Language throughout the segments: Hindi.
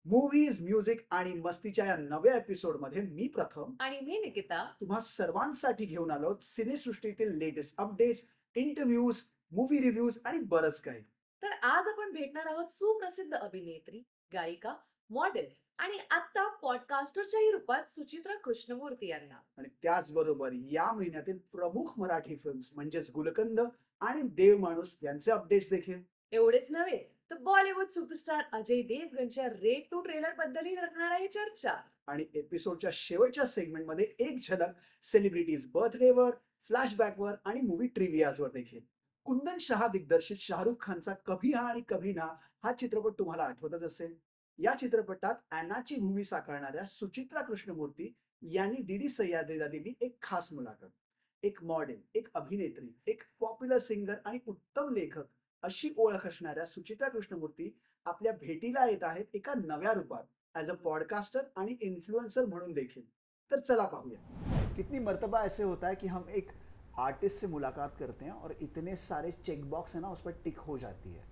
मूव्हीज, म्युझिक आणि मस्तीच्या या नव्या एपिसोडमध्ये मी प्रथम आणि मी निकिता. तुम्हा सर्वांसाठी घेऊन आलो सिनेसृष्टीतील latest updates, interviews, movie reviews आणि बरंच काही. तर आज आपण भेटणार आहोत सुप्रसिद्ध अभिनेत्री, गायिका, मॉडेल आणि आता पॉडकास्टरच्याही रूपात सुचित्रा कृष्णमूर्ती यांना. आणि त्याचबरोबर या महिन्यातील प्रमुख मराठी फिल्म्स म्हणजेच गुलकंद आणि देव माणूस यांचे अपडेट्स देखील. एवढेच नव्हे तर बॉलिवूड सुपरस्टार अजय देवगणच्या रेड टू ट्रेलर बद्दलही रंगणार आहे चर्चा. आणि एपिसोडच्या शेवटच्या सेगमेंटमध्ये एक झलक सेलिब्रिटीज बर्थडेवर, फ्लॅशबॅकवर आणि मूवी ट्रिव्हियाजवर देखील. कुंदन शहा दिग्दर्शित शाहरुख खानचा कभी हा आणि कभी ना हा चित्रपट तुम्हाला आठवतच असेल. या चित्रपटात अॅनाची भूमी साकारणाऱ्या सुचित्रा कृष्णमूर्ती यांनी डीडी सह्याद्रीला दिली एक खास मुलाखत. एक मॉडेल, एक अभिनेत्री, एक पॉप्युलर सिंगर आणि उत्तम लेखक अशी ओळख असणाऱ्या सुचित्रा कृष्णमूर्ती आपल्या भेटीला येत आहेत एका नव्या रूपात, एज अ पॉडकास्टर आणि इन्फ्लुएंसर म्हणून देखील. तर चला पाहूया. कितनी मर्तबा ऐसे होता है कि हम एक आर्टिस्ट से मुलाकात करते हैं और इतने सारे चेक बॉक्स है ना उस पर टिक हो जाती है.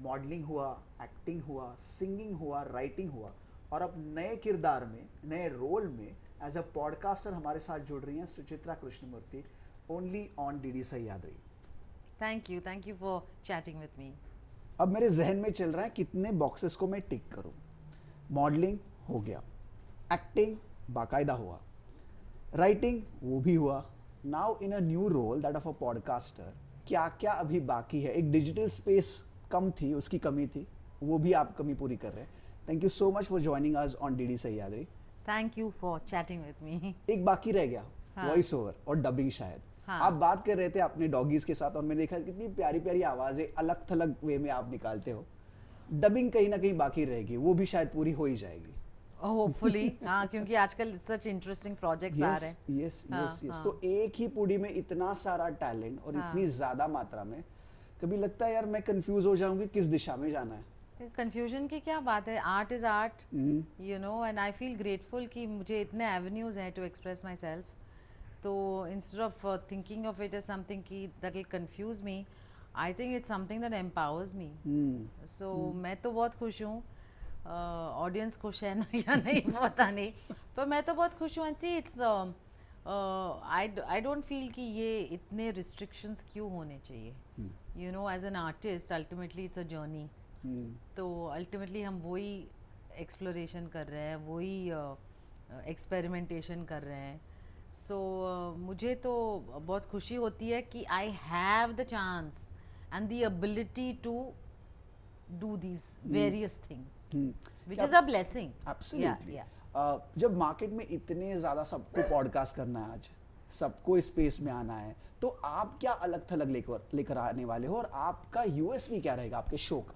मॉडलिंग हुआ, एक्टिंग हुआ, सिंगिंग हुआ, राइटिंग हुआ, और अब नए किरदार में, नए रोल में एज अ पॉडकास्टर हमारे साथ जुड़ रही हैं Suchitra Krishnamoorthy, only on DD Sahyadri. Thank you for chatting with me. अब मेरे जहन में चल रहा है कितने बॉक्सेस को मैं टिक करूं. मॉडलिंग हो गया, एक्टिंग बाकायदा हुआ, राइटिंग वो भी हुआ, now in a new role that of a podcaster. क्या क्या अभी बाकी है. एक डिजिटल स्पेस कम थी, उसकी कमी थी, वो भी आप कमी पूरी कर रहे हैं. Thank you so much for joining us on DD Sahyadri. Thank you for chatting with me. एक बाकी रह गया, हाँ. वॉइस ओवर और डबिंग शायद. हाँ. आप बात कर रहे थे अपने डॉगीज के साथ और मैंने देखा कितनी प्यारी प्यारी आवाजें अलग थलग वे में आप निकालते हो. डबिंग कहीं ना कहीं बाकी रहेगी, वो भी शायद पूरी हो ही जाएगी. Hopefully, हाँ, क्योंकि आजकल such interesting projects आ रहे यस हैं. यस हाँ, यस यस. हाँ. तो एक ही पुड़ी में इतना सारा टैलेंट और हाँ. इतनी ज्यादा मात्रा में कभी लगता है यार मैं कंफ्यूज हो जाऊंगी किस दिशा में जाना है. Confusion की क्या बात है? Art is art, you know, and I feel grateful कि मुझे इतने avenues हैं to express myself. तो instead of thinking of it as something कि that will confuse me, I think it's something that empowers me. So मैं तो बहुत खुश हूँ. ऑडियंस खुश है ना या नहीं पता नहीं, पर मैं तो बहुत खुश हूँ. And see it's I don't feel कि ये इतने रिस्ट्रिक्शंस क्यों होने चाहिए. You know, as an artist ultimately it's a journey. तो अल्टीमेटली हम वही एक्सप्लोरेशन कर रहे हैं, वही एक्सपेरिमेंटेशन कर रहे हैं. सो मुझे तो बहुत खुशी होती है कि I have the chance and the ability to do these various things, which is a blessing. Absolutely. Yeah, yeah. जब मार्केट में इतने ज्यादा सबको पॉडकास्ट करना है, आज सबको इस स्पेस में आना है, तो आप क्या अलग थलग लेकर आने वाले हो और आपका यूएसपी क्या रहेगा आपके शो का.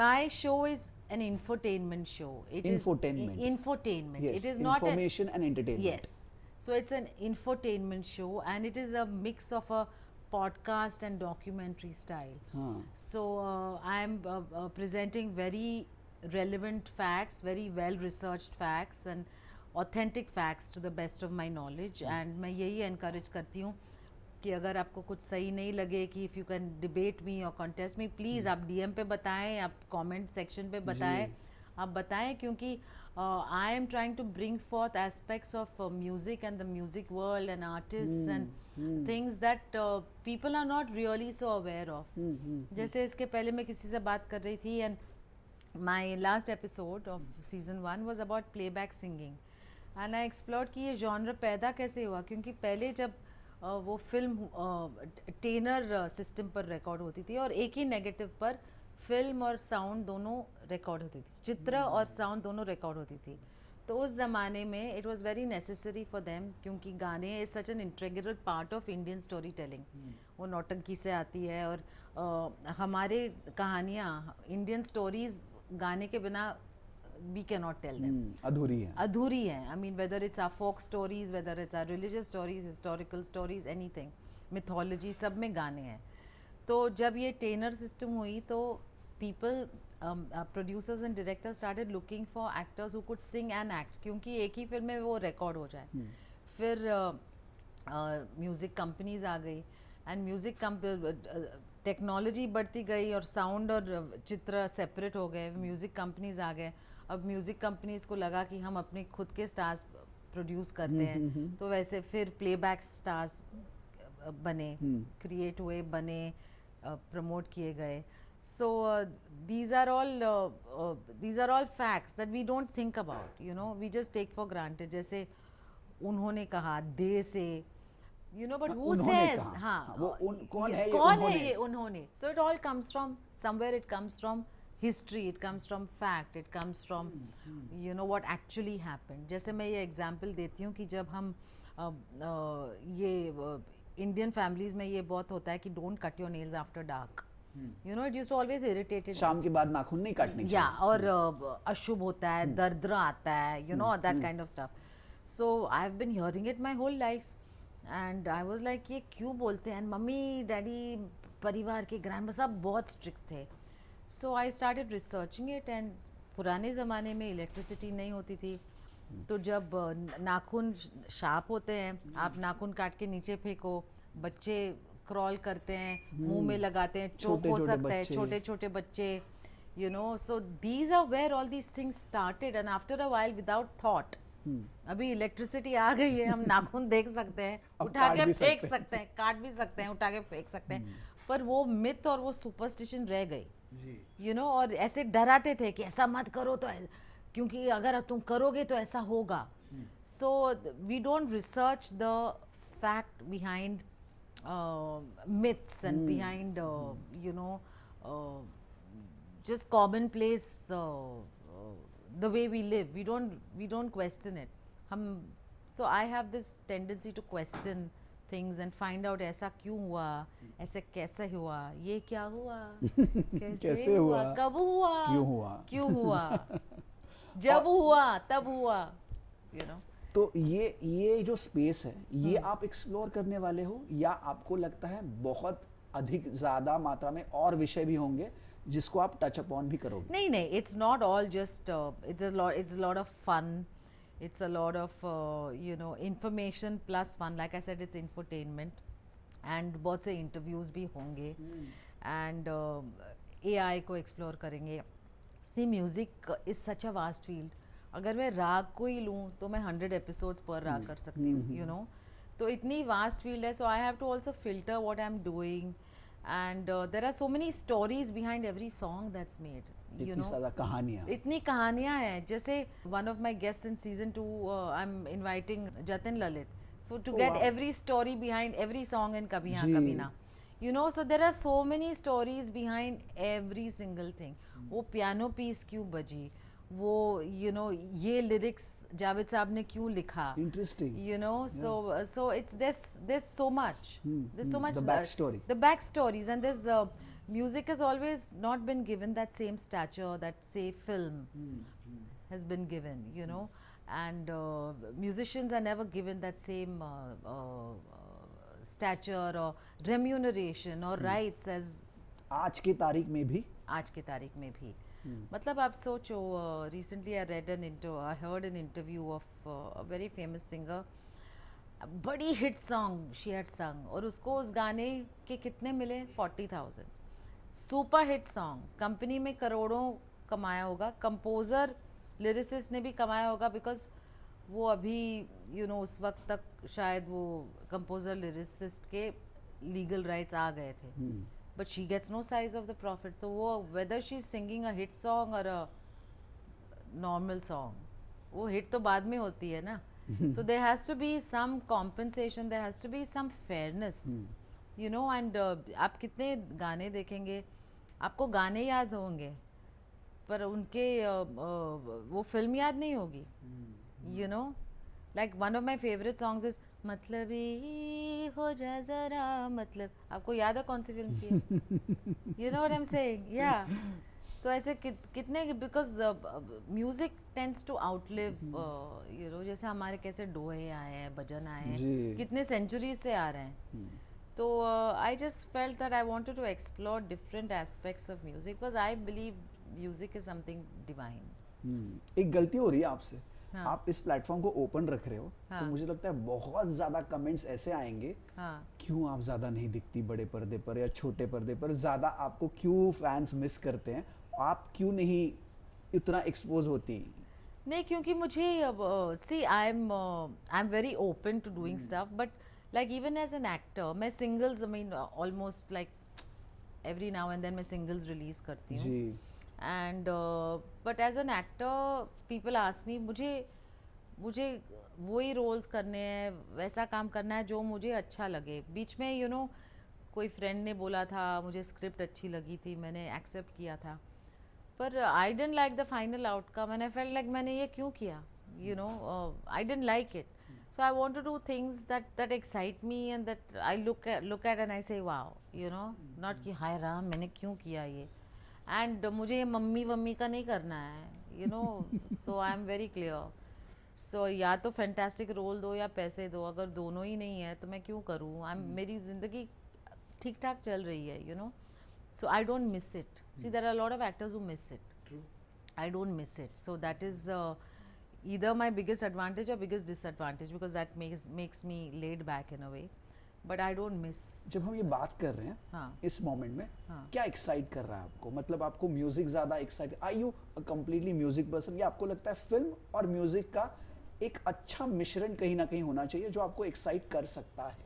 My show is an infotainment show. It Infotainment. is infotainment. Yes, It is not a, information and entertainment. yes. So it's an infotainment show, and it is a mix of a podcast and documentary style. हाँ. So I am presenting very relevant facts, very well researched facts and authentic facts to the best of my knowledge. And मैं यही encourage करती हूँ कि अगर आपको कुछ सही नहीं लगे कि if you can debate me or contest me, please आप DM पे बताएं, आप comment section पे बताएं, आप बताएं, क्योंकि I am trying to bring forth aspects of music and the music world and artists and things that people are not really so aware of. जैसे इसके पहले मैं किसी से बात कर रही थी, and my last episode of season 1 was about playback singing, and I explored कि ये genre पैदा कैसे हुआ. क्योंकि पहले जब वो फिल्म टेनर सिस्टम पर रिकॉर्ड होती थी और एक ही नेगेटिव पर फिल्म और साउंड दोनों रिकॉर्ड होती थी, चित्र और साउंड दोनों रिकॉर्ड होती थी. तो उस ज़माने में it was very necessary for them, क्योंकि गाने is such an integral part of Indian story telling. वो नौटंकी से आती है, और हमारे कहानियाँ, इंडियन स्टोरीज गाने के बिना we cannot tell them. अधूरी है. अधूरी है. I mean, whether it's our folk stories, whether it's our religious stories, historical stories, anything, mythology, सब में गाने हैं. तो जब ये टेनर सिस्टम हुई तो people, producers and directors started looking for actors who could sing and act, क्योंकि एक ही फिल्म में वो रिकॉर्ड हो जाए. फिर म्यूज़िक कंपनीज आ गई, एंड म्यूज़िक टेक्नोलॉजी बढ़ती गई और साउंड और चित्र सेपरेट हो गए, म्यूज़िक कंपनीज आ गए. अब म्यूज़िक कंपनीज को लगा कि हम अपने खुद के स्टार्स प्रोड्यूस करते हैं, तो वैसे फिर प्लेबैक स्टार्स बने, क्रिएट हुए, बने, प्रमोट किए गए. So these are all facts that we don't think about, you know, we just take for granted. जैसे उन्होंने कहा, दे से, you know, but who उन्होंने says? कहा. हाँ, वो कौन है ये कौन है उन्होंने? ये उन्होंने? So it all comes from somewhere. It comes from history, it comes from fact, it comes from you know what actually happened. जैसे मैं ये एग्जांपल देती हूँ कि जब हम ये इंडियन फैमिलीज में ये बहुत होता है कि don't cut your nails after dark. You know, it used to always irritated. शाम के बाद नाखून नहीं काटने या चाहिए. और अशुभ होता है, दर्द आता है, you know, that kind of stuff. So I have been hearing it my whole life and I was like ये क्यों बोलते हैं. मम्मी डैडी परिवार के ग्रैंड सब बहुत स्ट्रिक्ट थे. So I started researching it and पुराने ज़माने में इलेक्ट्रिसिटी नहीं होती थी, तो जब नाखून शार्प होते हैं, आप नाखून काट के नीचे फेंको, बच्चे क्रॉल करते हैं, मुंह में लगाते हैं, चोक हो सकता है, छोटे छोटे बच्चे, you know. So these are where all these things started and after a while without thought. अभी इलेक्ट्रिसिटी आ गई है, हम नाखून देख सकते हैं, उठा के फेंक सकते हैं, काट भी सकते हैं, उठा के फेंक सकते हैं, पर वो मिथ और वो सुपरस्टिशन रह गई, यू नो. और ऐसे डराते थे कि ऐसा मत करो, तो क्योंकि अगर तुम करोगे तो ऐसा होगा. So we don't research the fact behind myths and behind you know just commonplace the way we live. We don't question it. So I have this tendency to question things and find out ऐसा क्यों हुआ, ऐसे कैसे हुआ, ये क्या हुआ, कैसे हुआ, कब हुआ, क्यों हुआ जब हुआ तब हुआ, you know. तो ये जो स्पेस है, ये आप एक्सप्लोर करने वाले हो, या आपको लगता है बहुत अधिक ज़्यादा मात्रा में और विषय भी होंगे जिसको आप टच अपॉन भी करोगे? नहीं नहीं, it's not all just, it's lot of fun, it's a lot of you know information plus fun. Like I said, it's infotainment and बहुत से इंटरव्यूज भी होंगे एंड AI को एक्सप्लोर करेंगे. See, music is such a vast field. अगर मैं राग को ही लूँ तो मैं 100 एपिसोड्स पर राग कर सकती हूँ, यू नो. तो इतनी वास्ट फील्ड है. So I have to also filter what I am doing and there are so many stories behind every song that's made, you इतनी नो. ज़्यादा कहानियाँ. इतनी कहानियाँ हैं. जैसे one of my guest in season 2, I am inviting Jatin Lalit to Oh, get wow. every story behind every song in Kabhi Haan जी. Kabhi Na. You know, so there are so many stories behind every single thing. वो piano piece क्यों बजी, वो you know ये lyrics जावेद साहब ने क्यों लिखा, Interesting. you know. So it's there's so much, there's so much The backstory. the backstories, and there's music has always not been given that same stature that say film has been given, you know. And musicians are never given that same stature or remuneration or rights as आज की तारीख में भी. आज की तारीख में भी. मतलब आप सोचो, recently I heard an interview of a very famous singer, बड़ी hit song she had sung, और उसको उस गाने के कितने मिले, 40,000. सुपर हिट सॉन्ग, कंपनी में करोड़ों कमाया होगा, कंपोजर लिरिसिस्ट ने भी कमाया होगा, बिकॉज वो अभी यू नो उस वक्त तक शायद वो कंपोजर लिरिसिस्ट के लीगल राइट्स आ गए थे, but she gets no size of the profit. तो वो whether she is singing a hit song और अ नॉर्मल सॉन्ग, वो हिट तो बाद में होती है ना. So there has to be some compensation, there has to be some fairness, you know. And आप कितने गाने देखेंगे, आपको गाने याद होंगे पर उनके वो फिल्म याद नहीं होगी, you know. Like one of my favourite songs is मतलबी हो जा जरा मतलब. आपको याद है कौन सी फिल्म की है? You know what I am saying, yeah. तो ऐसे कितने, because music tends to outlive, you know. जैसे हमारे कैसे डोहे आए हैं, भजन आए हैं, कितने सेंचुरीज से आ रहे हैं. तो I just felt that I wanted to explore different aspects of music, because I believe music is something divine. एक गलती हो रही है आपसे. हाँ। आप इस प्लेटफॉर्म को ओपन रख रहे हो, तो हाँ। मुझे लगता है बहुत ज्यादा कमेंट्स ऐसे आएंगे, हाँ क्यों आप ज्यादा नहीं दिखती बड़े पर्दे पर या छोटे पर्दे पर, ज्यादा आपको क्यों फैंस मिस करते हैं, आप क्यों नहीं इतना एक्सपोज होती? नहीं, क्योंकि मुझे see I am very open to doing stuff, but like even as an actor मैं singles, I mean almost like every now and then मैं सिंगल्स रिलीज करती हूँ. जी, and but as an actor people ask me, मुझे वही रोल्स करने हैं, वैसा काम करना है जो मुझे अच्छा लगे. बीच में कोई फ्रेंड ने बोला था, मुझे स्क्रिप्ट अच्छी लगी थी, मैंने एक्सेप्ट किया था, पर I didn't like the final outcome and I felt like मैंने ये क्यों किया, I didn't like it. So I want to do things that excite me and that I look at and I say wow, not कि हाय राम मैंने क्यों किया ये. And मुझे ये मम्मी का नहीं करना है, so I am very clear. So या तो फैंटास्टिक रोल दो या पैसे दो, अगर दोनों ही नहीं है तो मैं क्यों करूँ. मेरी ज़िंदगी ठीक ठाक चल रही है. So I don't miss it. See, there are a lot of actors who miss it. True. I don't miss it. So that is either my biggest advantage or biggest disadvantage, because that makes me laid back in a way. But I don't miss. जब हम ये बात कर रहे हैं हाँ. इस मोमेंट में, हाँ. क्या एक्साइट कर रहा है आपको? मतलब आपको म्यूजिक ज्यादा excite, are you completely music person, या आपको लगता है फिल्म और म्यूजिक का एक अच्छा मिश्रण कहीं ना कहीं होना चाहिए जो आपको एक्साइट कर सकता है?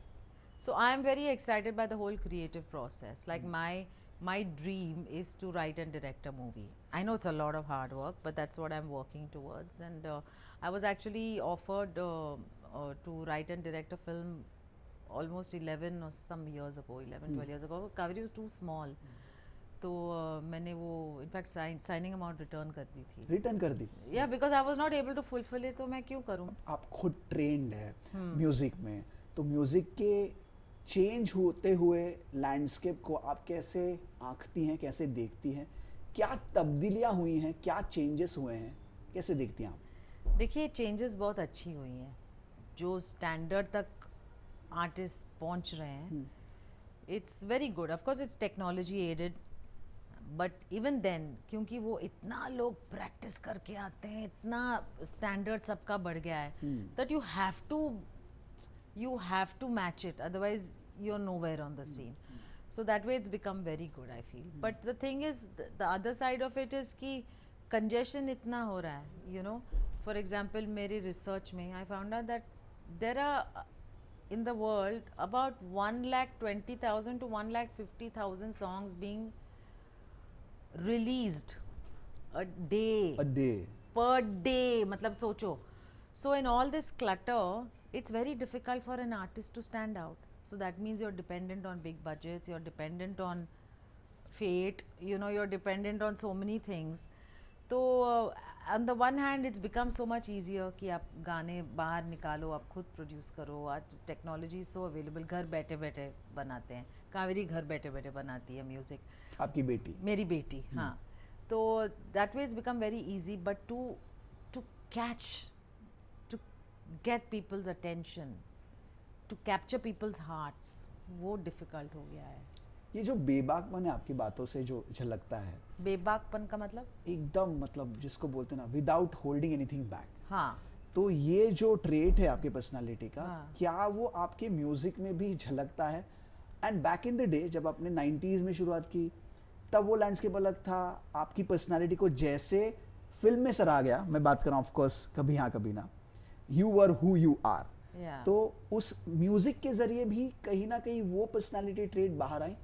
So I am very excited by the whole creative process. Like my dream is to write and direct a movie. I know it's a lot of hard work, but that's what I'm working towards. And I was actually offered to write and direct a film almost 11 or some years ago, 12 years ago. Kaveri was too small. तो मैंने वो इनफैक्ट साइनिंग अमाउंट रिटर्न कर दी थी. रिटर्न कर दी? या because I was not able to fulfil it, तो मैं क्यों करूँ. आप खुद ट्रेंड है म्यूजिक में, तो म्यूजिक के चेंज होते हुए लैंडस्केप को आप कैसे आंकती हैं, कैसे देखती हैं? क्या तब्दीलियां हुई हैं, क्या चेंजेस हुए हैं, कैसे देखती हैं आप? देखिए, चेंजेस बहुत अच्छी हुई हैं. जो स्टैंडर्ड तक आर्टिस्ट पहुंच रहे हैं, it's very good. Of course it's technology added, but even then क्योंकि वो इतना लोग प्रैक्टिस करके आते हैं, इतना स्टैंडर्ड सबका बढ़ गया है, that you have to match it, otherwise you're nowhere on the scene. So that way it's become very good, I feel. But the thing is, the other side of it is कि congestion इतना हो रहा है, For example, मेरी research में I found out that there are in the world about 1,20,000 to 1,50,000 songs being released a day. A day. Per day, मतलब सोचो. So in all this clutter, it's very difficult for an artist to stand out. So that means you're dependent on big budgets, you're dependent on fate, you're dependent on so many things. So on the one hand, it's become so much easier कि आप गाने बाहर निकालो, आप खुद प्रोड्यूस करो. आज टेक्नोलॉजी इज सो अवेलेबल, घर बैठे बैठे बनाते हैं. कावेरी घर बैठे बैठे बनाती है म्यूजिक. आपकी बेटी? मेरी बेटी, हाँ. तो that way it's become very easy, but to catch, to get people's attention, to capture people's hearts, वो difficult हो गया है. ये जो बेबाकपन है आपकी बातों से जो झलकता है, बेबाकपन का मतलब? एकदम, मतलब जिसको बोलते हैं ना, विदाउट होल्डिंग एनीथिंग बैक. हाँ. तो ये जो ट्रेट है आपके पर्सनालिटी का, हाँ. क्या वो आपके म्यूजिक में भी झलकता है? And back in the day जब आपने 90s में शुरुआत की, तब वो लैंडस्केप अलग था. आपकी पर्सनालिटी को जैसे फिल्म में सराहा गया, मैं बात कर रहा हूँ ऑफ कोर्स कभी हाँ कभी ना, you were who you are. तो उस म्यूजिक के जरिए भी कहीं ना कहीं वो पर्सनालिटी ट्रेट बाहर आई.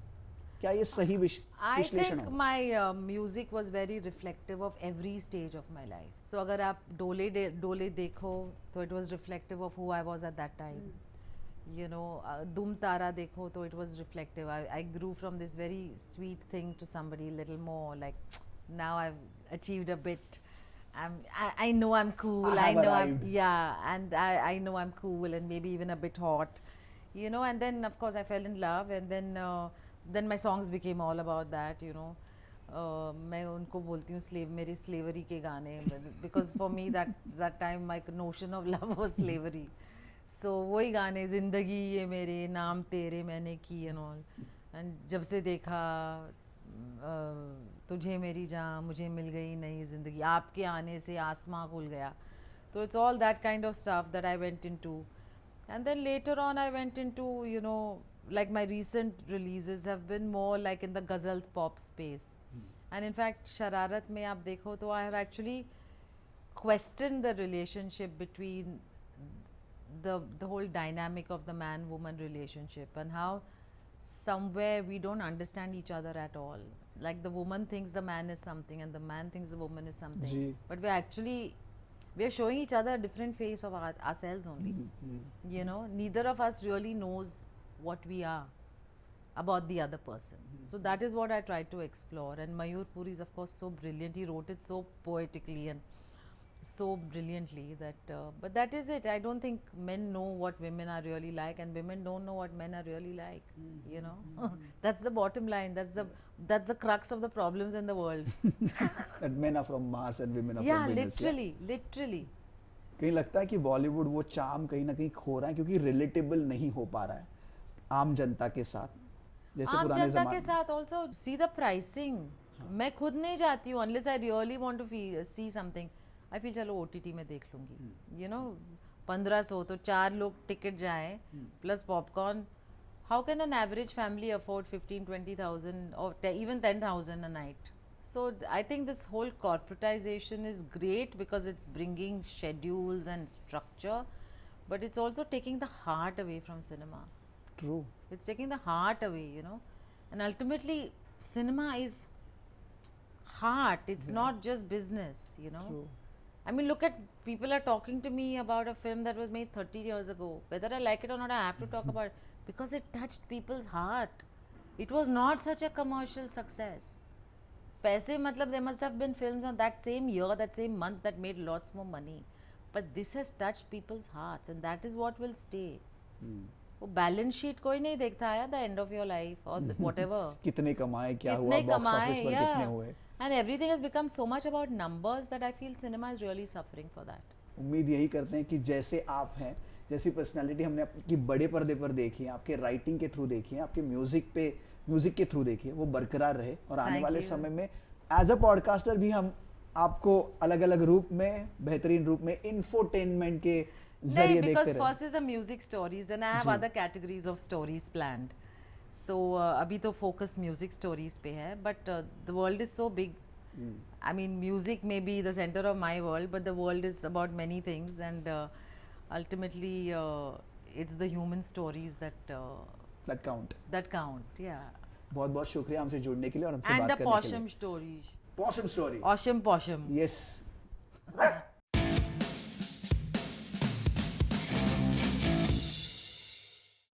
क्या ये सही I विश्लेषण think हो? my music was very reflective of every stage of my life. So अगर आप डोले देखो, तो it was reflective of who I was at that time. Dum Tara देखो, तो it was reflective. I grew from this very sweet thing to somebody little more like, now I've achieved a bit. I know I'm cool. I have know arrived. and I know I'm cool and maybe even a bit hot. And then of course I fell in love, and then my songs became all about that. मैं उनको बोलती हूँ मेरी slavery के गाने, because for me that time my notion of love was slavery. So वही गाने, जिंदगी ये मेरे नाम तेरे मैंने की and all. And जब से देखा तुझे मेरी जान, मुझे मिल गई नई जिंदगी, आपके आने से आसमां खुल गया. So it's all that kind of stuff that I went into. And then later on, I went into, you know, like my recent releases have been more like in the ghazal pop space. And in fact, Shararat mein aap dekho to I have actually questioned the relationship between the whole dynamic of the man woman relationship and how somewhere we don't understand each other at all. Like the woman thinks the man is something and the man thinks the woman is something, ji. but we're showing each other a different face of ourselves only. You know, neither of us really knows what we are about the other person. So that is what I tried to explore. And Mayur Puri is of course so brilliant. He wrote it so poetically and so brilliantly that but that is it. I don't think men know what women are really like, and women don't know what men are really like. You know, that's the bottom line. That's the crux of the problems in the world. That men are from Mars and women are Yeah, from Venus. literally. कहीं लगता है कि बॉलीवुड वो चार्म कहीं ना कहीं खो रहा है क्योंकि रिलेटेबल नहीं हो पा रहा है आम जनता के साथ जैसे आम पुराने जनता के जमाने साथ ऑल्सो सी द प्राइसिंग. मैं खुद नहीं जाती हूँ unless I really want to see something. I feel चलो ओटीटी में देख लूँगी. यू नो 1500 तो 4 लोग टिकट जाएं plus popcorn. How can an average family afford 15-20,000 और even 10,000 a night? So I think this whole corporatization is great because it's bringing schedules and structure, but it's also taking the heart away from cinema. True It's taking the heart away, you know. And ultimately, cinema is heart. It's not just business, you know. True. I mean, look at people are talking to me about a film that was made 30 years ago. Whether I like it or not, I have to talk about it because it touched people's heart. It was not such a commercial success. Paise matlab there must have been films on that same year, that same month that made lots more money. But this has touched people's hearts and that is what will stay. वो बैलेंस शीट कोई नहीं देखता है the end of your life और व्हाटएवर कितने कमाए क्या हुआ कितने बॉक्स कमाए ऑफिस पर कितने हुए and everything has become so much about numbers that I feel cinema is really suffering for that. उम्मीद यही करते हैं कि जैसे आप हैं जैसी पर्सनालिटी हमने आपकी बड़े पर्दे पर देखी है आपके राइटिंग के थ्रू देखी है आपके म्यूजिक के थ्रू देखी है वो बरकरार रहे और आने Thank वाले you. समय में एज अ पॉडकास्टर भी हम आपको अलग अलग रूप में बेहतरीन रूप में इंफोटेनमेंट के जरिए because देखते रहे. first is the music stories, then I have other categories of stories planned. So अभी तो focus music stories पे है, but the world is so big. I mean, music may be the center of my world, but the world is about many things, and ultimately it's the human stories that that count. Yeah. बहुत बहुत शुक्रिया हमसे जुड़ने के लिए और हमसे And बात the करने के posham लिए. stories. Possum story. Posham. Yes.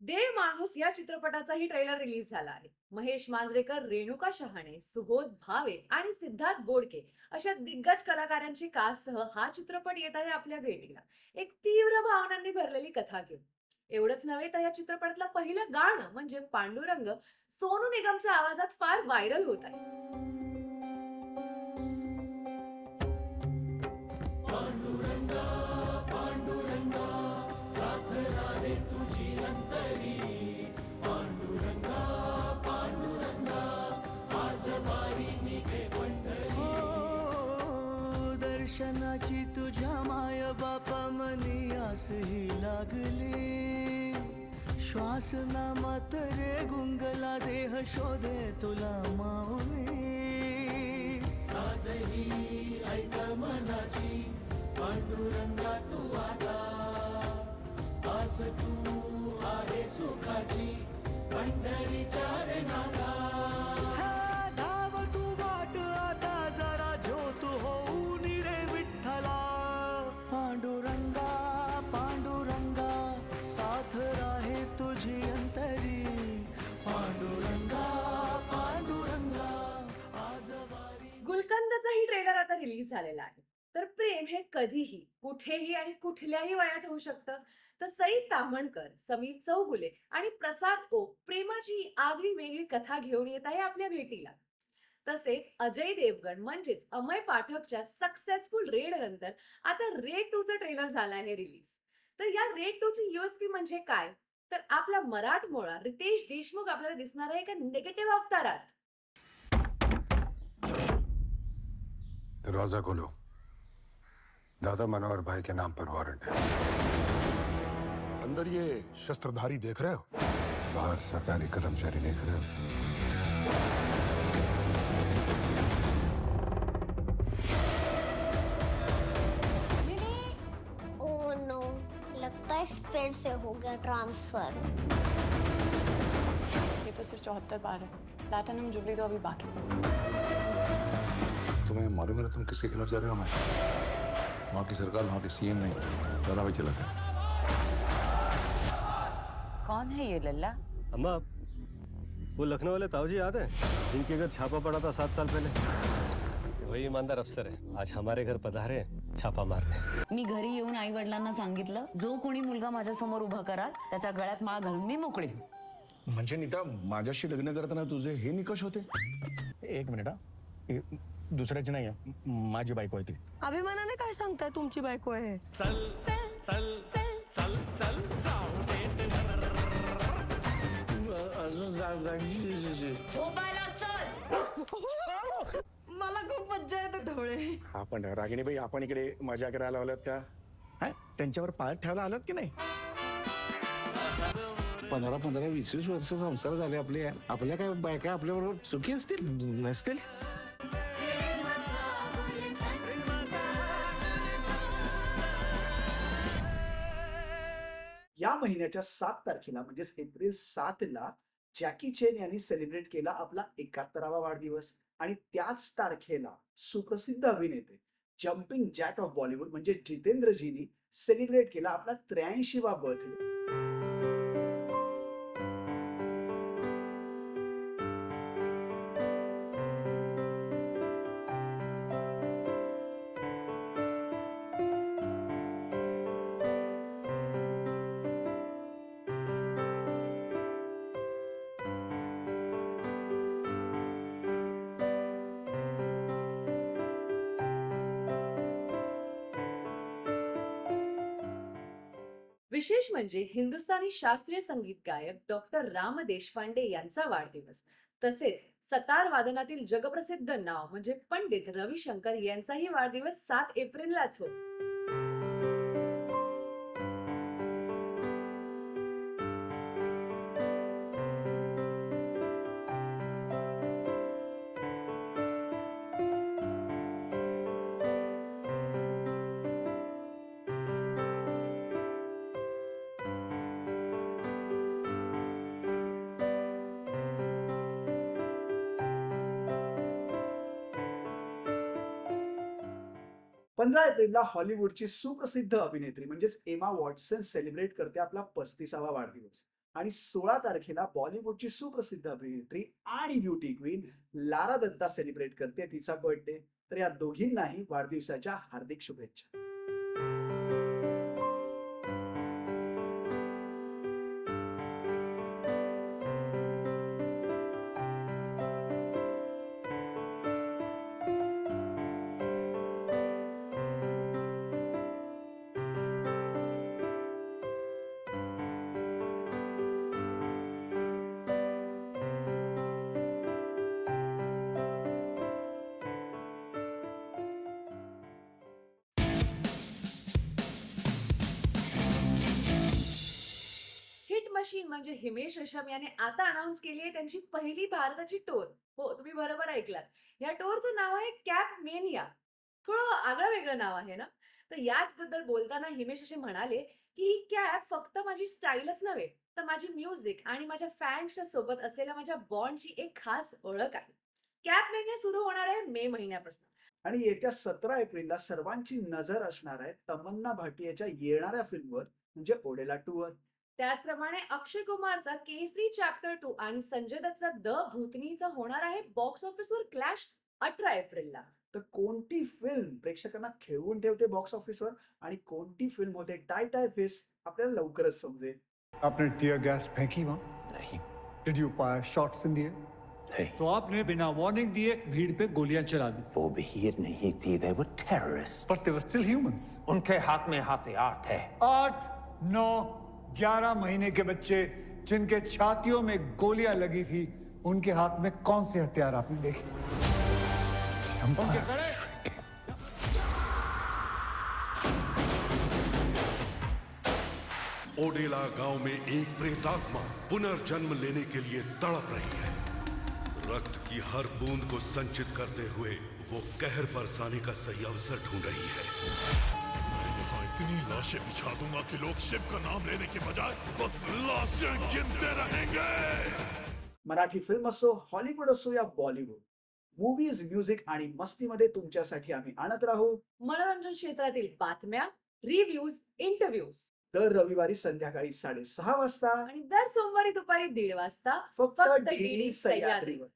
देव माणूस या चित्रपटाचाही ट्रेलर रिलीज झाला आहे. महेश मांजरेकर, रेणुका शहाणे, सुबोध भावे आणि सिद्धार्थ बोडके अशा दिग्गज कलाकारांची कास्टसह हा चित्रपट येत आहे आपल्या भेटीला. एक तीव्र भावनांनी भरलेली कथा घेऊन. एवढंच नव्हे तर या चित्रपटातलं पहिलं गाणं म्हणजे पांडुरंग सोनू निगमच्या आवाजात फार व्हायरल होत आहे. दर्शनाची तुझ्या माय बापा मनी आस ही लागली श्वास नामात रे गुंगला देह शोधे तुला माऊली साधही ऐक मनाची पांडुरंगा तू आता आस तू आहे सुखाची पंढरीच्या रे नाथा धाव तू वाट आता जरा ज्योत होऊन रे विठ्ठला पांडुरंगा पांडुरंगा साथ राहे तुझी अंतरी पांडुरंगा पांडुरंगा आज वारी. गुलकंदचाही ट्रेलर आता रिलीज झालेला आहे. तर प्रेम हे कधीही कुठेही आणि कुठल्याही वयात होऊ शकतं. तर सई ताम्हणकर, समीर चौगुले आणि प्रसाद ओक प्रेमाची आगळी वेगळी कथा घेऊन येत आहे आपल्या भेटीला. तसेच अजय देवगण म्हणजेच अमय पाठकच्या सक्सेसफुल रेड नंतर आता रेड 2 चं ट्रेलर झालं आहे रिलीज. तर या रेड 2 ची यूएसपी म्हणजे काय? तर आपला मराठमोळा रितेश देशमुख आपल्याला दिसणार आहे एका निगेटिव्ह अवतारात. दरवाजा खोलो. दादा मनोहर भाई के नाम पर वारंट है। अंदर ये शस्त्रधारी देख रहे हो? बाहर सरकारी कर्मचारी देख रहे हो? ओह नो, लगता है फिर से हो गया ट्रांसफर। ये तो सिर्फ 74 बार है। प्लैटिनम जुबली तो अभी बाकी है। तुम्हें मालूम है ना तुम किसके खिलाफ जा रहे हो? मैं वहाँ की सरकार, वहाँ के सीएम नहीं, दादा भाई चलाते हैं। कौन है ये लल्ला? अम्मा, वो लखनऊ वाले ताऊजी याद है जिनके घर छापा पड़ा था 7 साल पहले? वही ईमानदार अफसर है, आज हमारे घर पधारे हैं छापा मारने। मी घरी येऊन आई वडिलांना सांगितलं, जो कोणी मुलगा माझ्या समोर उभा कराल त्याच्या गळ्यात माळ घालून मी मोकळी. म्हणजे नीता, माझ्याशी लग्न करताना तुझे हे निकष होते? एक मिनिट हा, हे दुसऱ्याची नाही आहे, माझी बायको आहे ती. अभिमानाने काय सांगताय तुमची बायको आहे? चल चल चल चल चल चल जाऊ दे. झोपायला चल. मला खूप मज्जा येते ढवळे. आपण रागिणीबाई, आपण इकडे मजा करायला आलात का? हा, त्यांच्यावर पाय ठेवायला आलात की नाही? 15-20 वर्ष संसार झाले आपले. आपल्या काय बायका आपल्याबरोबर सुखी असतील? नसतील. या महिन्याच्या 7 तारखेला म्हणजेच एप्रिल 7 ला जॅकी चेन यांनी सेलिब्रेट केला आपला 71वा वाढदिवस. आणि त्याच तारखेला सुप्रसिद्ध अभिनेते जम्पिंग जॅक ऑफ बॉलिवूड म्हणजे जितेंद्रजींनी सेलिब्रेट केला आपला 83वा बर्थडे. विशेष म्हणजे हिंदुस्थानी शास्त्रीय संगीत गायक डॉक्टर राम देशपांडे यांचा वाढदिवस, तसेच सतार वादनातील जगप्रसिद्ध नाव म्हणजे पंडित रविशंकर यांचाही वाढदिवस 7 एप्रिललाच होतो. पंधरा एप्रिलला हॉलिवूडची सुप्रसिद्ध अभिनेत्री म्हणजेच एमा वॉटसन सेलिब्रेट करते आपला 35वा वाढदिवस. आणि 16 तारखेला बॉलिवूडची सुप्रसिद्ध अभिनेत्री आणि beauty queen Lara Dutta celebrate करते तिचा बर्थडे. तर या दोघींनाही वाढदिवसाच्या हार्दिक शुभेच्छा. हिट मशीन म्हणजे हिमेश रेशम याने आता अनाउन्स केली आहे त्यांची पहिली भारताची टूर. हो, तुम्ही बरोबर ऐकलात. या टूरचं नाव आहे कॅप मेनिया. थोडं आगळं वेगळं नाव आहे ना. तर याच बद्दल बोलताना हिमेश असे म्हणाले की ही कॅप फक्त माझी स्टाईलच नव्हे, तर माझी म्युझिक आणि माझ्या फॅन्सच्या सोबत असलेल्या माझ्या बॉन्डची एक खास ओळख आहे. कॅप मेनिया सुरू होणार आहे मे महिन्यापासून. आणि येत्या 17 एप्रिलला सर्वांची नजर असणार आहे तमन्ना भाटियाच्या येणाऱ्या फिल्मवर म्हणजे ओडेला 2 वर. त्याचप्रमाणे अक्षय कुमारचा केसरी चॅप्टर 2 आणि संजय दत्तचा द भूतनीचा होणार आहे बॉक्स ऑफिसवर क्लॅश 18 एप्रिलला. तर कोणती फिल्म प्रेक्षकांना खेळवून ठेवते बॉक्स ऑफिसवर आणि कोणती फिल्म होते टाय टाय फेस आपल्याला लवकरच समजेल. आपने टीयर गैस फेंकी वहाँ? नहीं. Did you fire shots in the air? नहीं. तो आपने बिना वार्निंग दिए भीड़ पे गोलियां चला दी. वो भीड़ नहीं थी, they were terrorists. But they were still humans. उनके हाथ में हथियार थे. 8, 9, 11 महीने के बच्चे जिनके छातियों में गोलियां लगी थी, उनके हाथ में कौन से हथियार आपने देखे? ओडेला गांव में एक प्रेतात्मा पुनर्जन्म लेने के लिए तड़प रही है। रक्त की हर बूंद को संचित करते हुए वो कहर बरसाने का सही अवसर ढूंढ रही है। मैं यहाँ इतनी लाशें बिछा दूंगा कि लोग शिव का नाम लेने के बजाय बस लाशें गिनते रहेंगे। मराठी फिल्म असो, हॉलिवूड असो या बॉलिवूड, मूवीज, म्युझिक आणि मस्तीमध्ये तुमच्यासाठी आम्ही आणत राहू मनोरंजन क्षेत्रातील बातम्या, रिव्ह्यूज, इंटरव्ह्यूज दर रविवारी संध्याकाळी 6:30 वाजता आणि दर सोमवारी दुपारी 1:30 वाजता फक्त फक्त DD DD सह्याद्रीवर.